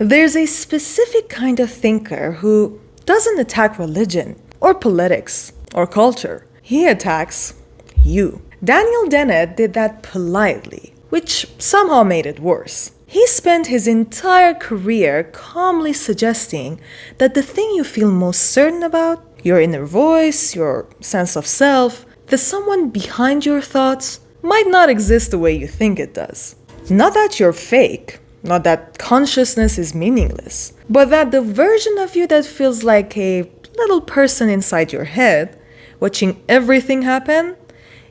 There's a specific kind of thinker who doesn't attack religion or politics or culture. He attacks you. Daniel Dennett did that politely, which somehow made it worse. He spent his entire career calmly suggesting that the thing you feel most certain about, your inner voice, your sense of self, the someone behind your thoughts, might not exist the way you think it does. Not that you're fake, not that consciousness is meaningless, but that the version of you that feels like a little person inside your head, watching everything happen,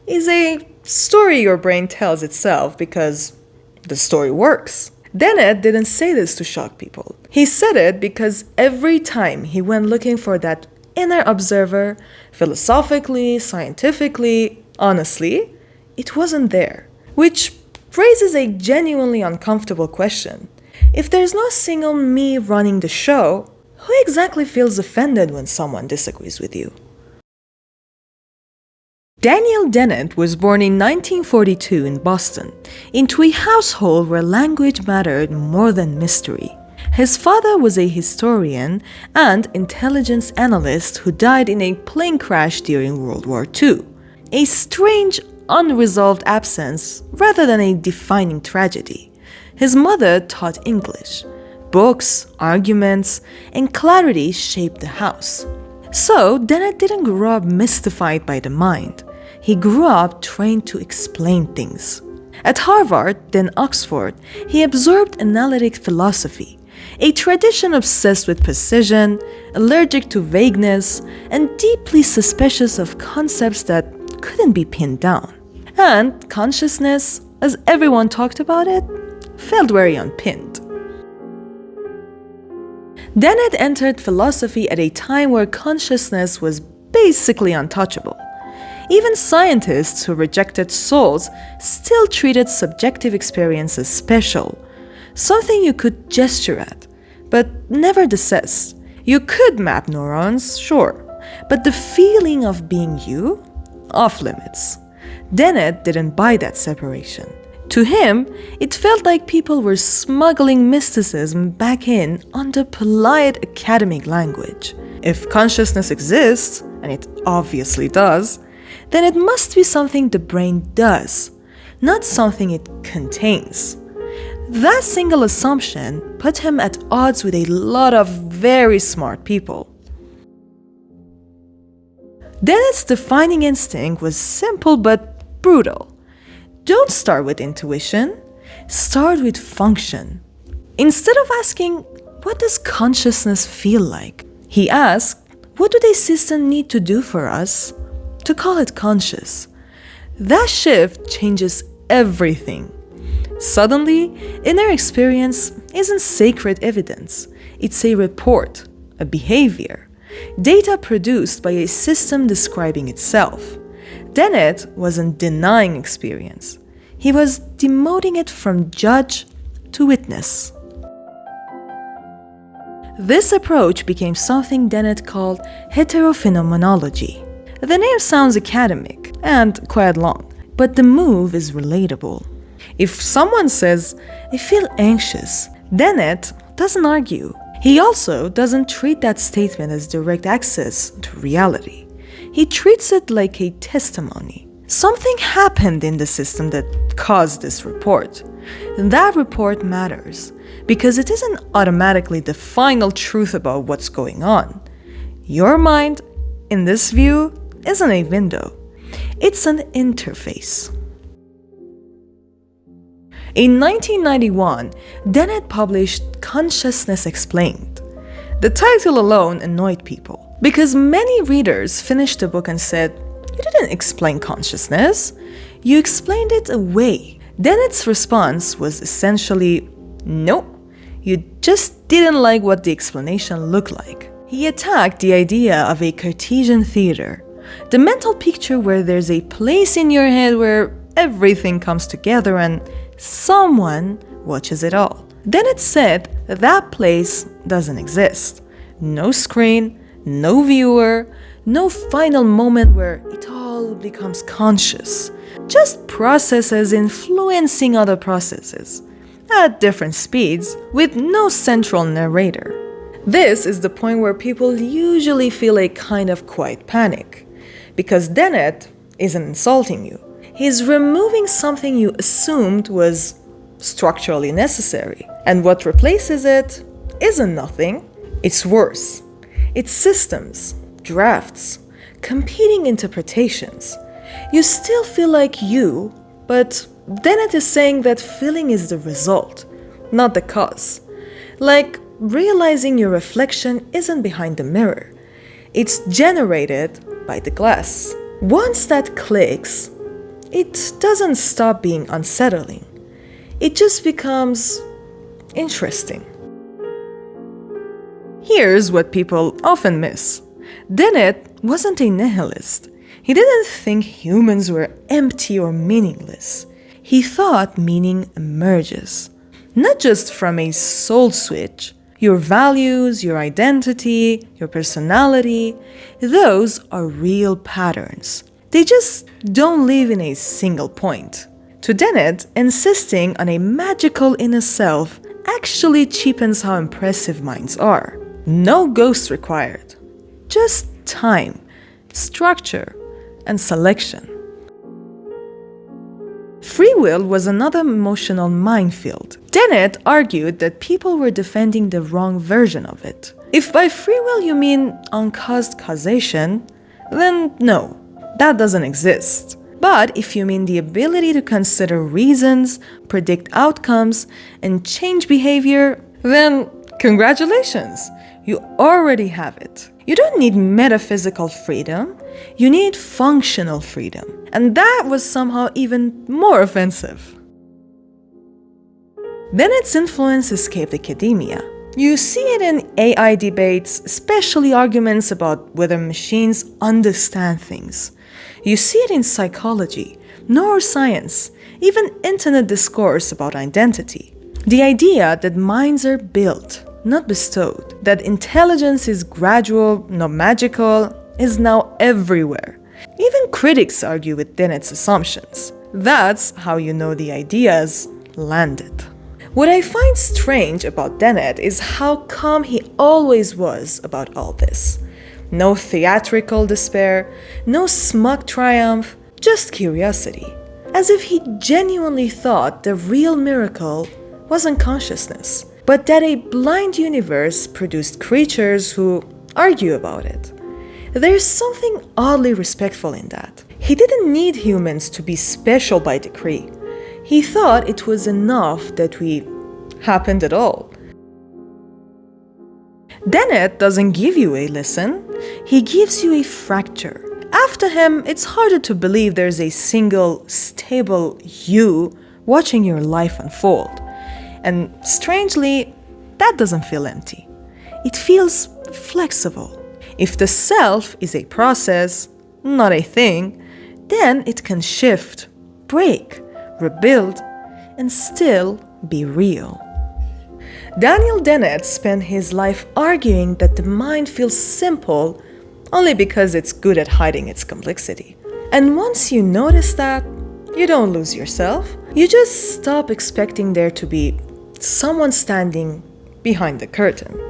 is a story your brain tells itself because the story works. Dennett didn't say this to shock people. He said it because every time he went looking for that inner observer, philosophically, scientifically, honestly, it wasn't there. Which raises a genuinely uncomfortable question. If there's no single me running the show, who exactly feels offended when someone disagrees with you? Daniel Dennett was born in 1942 in Boston, into a household where language mattered more than mystery. His father was a historian and intelligence analyst who died in a plane crash during World War II. A strange, unresolved absence rather than a defining tragedy. His mother taught English. Books, arguments, and clarity shaped the house. So, Dennett didn't grow up mystified by the mind. He grew up trained to explain things. At Harvard, then Oxford, he absorbed analytic philosophy, a tradition obsessed with precision, allergic to vagueness, and deeply suspicious of concepts that couldn't be pinned down. And consciousness, as everyone talked about it, felt very unpinned. Dennett entered philosophy at a time where consciousness was basically untouchable. Even scientists who rejected souls still treated subjective experiences special, something you could gesture at, but never assess. You could map neurons, sure, but the feeling of being you? Off limits. Dennett didn't buy that separation. To him, it felt like people were smuggling mysticism back in under polite academic language. If consciousness exists, and it obviously does, then it must be something the brain does, not something it contains. That single assumption put him at odds with a lot of very smart people. Dennett's defining instinct was simple but brutal. Don't start with intuition, start with function. Instead of asking, what does consciousness feel like? He asked, what do a system need to do for us to call it conscious? That shift changes everything. Suddenly, inner experience isn't sacred evidence. It's a report, a behavior, data produced by a system describing itself. Dennett wasn't denying experience. He was demoting it from judge to witness. This approach became something Dennett called heterophenomenology. The name sounds academic and quite long, but the move is relatable. If someone says, I feel anxious, Dennett doesn't argue. He also doesn't treat that statement as direct access to reality. He treats it like a testimony. Something happened in the system that caused this report. And that report matters because it isn't automatically the final truth about what's going on. Your mind, in this view, isn't a window. It's an interface. In 1991, Dennett published Consciousness Explained. The title alone annoyed people because many readers finished the book and said, you didn't explain consciousness, you explained it away. Dennett's response was essentially, no, you just didn't like what the explanation looked like. He attacked the idea of a Cartesian theater, the mental picture where there's a place in your head where everything comes together and someone watches it all. Dennett said that place doesn't exist. No screen, no viewer, no final moment where it all becomes conscious. Just processes influencing other processes. at different speeds, with no central narrator. This is the point where people usually feel a kind of quiet panic, because Dennett isn't insulting you. He's removing something you assumed was structurally necessary, and what replaces it isn't nothing, it's worse. It's systems, drafts, competing interpretations. You still feel like you, but Dennett is saying that feeling is the result, not the cause. Like realizing your reflection isn't behind the mirror. It's generated by the glass. Once that clicks, it doesn't stop being unsettling. It just becomes interesting. Here's what people often miss. Dennett wasn't a nihilist. He didn't think humans were empty or meaningless. He thought meaning emerges, not just from a soul switch. Your values, your identity, your personality, those are real patterns. They just don't live in a single point. To Dennett, insisting on a magical inner self actually cheapens how impressive minds are. No ghosts required. Just time, structure, and selection. Free will was another emotional minefield. Dennett argued that people were defending the wrong version of it. If by free will you mean uncaused causation, then no, that doesn't exist. But if you mean the ability to consider reasons, predict outcomes, and change behavior, then congratulations, you already have it. You don't need metaphysical freedom, you need functional freedom. And that was somehow even more offensive. Dennett's influence escaped academia. You see it in AI debates, especially arguments about whether machines understand things. You see it in psychology, neuroscience, even internet discourse about identity. The idea that minds are built, not bestowed, that intelligence is gradual, not magical, is now everywhere. Even critics argue with Dennett's assumptions. That's how you know the ideas landed. What I find strange about Dennett is how calm he always was about all this. No theatrical despair, no smug triumph, just curiosity. As if he genuinely thought the real miracle wasn't consciousness, but that a blind universe produced creatures who argue about it. There's something oddly respectful in that. He didn't need humans to be special by decree. He thought it was enough that we happened at all. Dennett doesn't give you a listen, he gives you a fracture. After him, it's harder to believe there's a single, stable you watching your life unfold. And strangely, that doesn't feel empty. It feels flexible. If the self is a process, not a thing, then it can shift, break, rebuild, and still be real. Daniel Dennett spent his life arguing that the mind feels simple only because it's good at hiding its complexity. And once you notice that, you don't lose yourself. You just stop expecting there to be someone standing behind the curtain.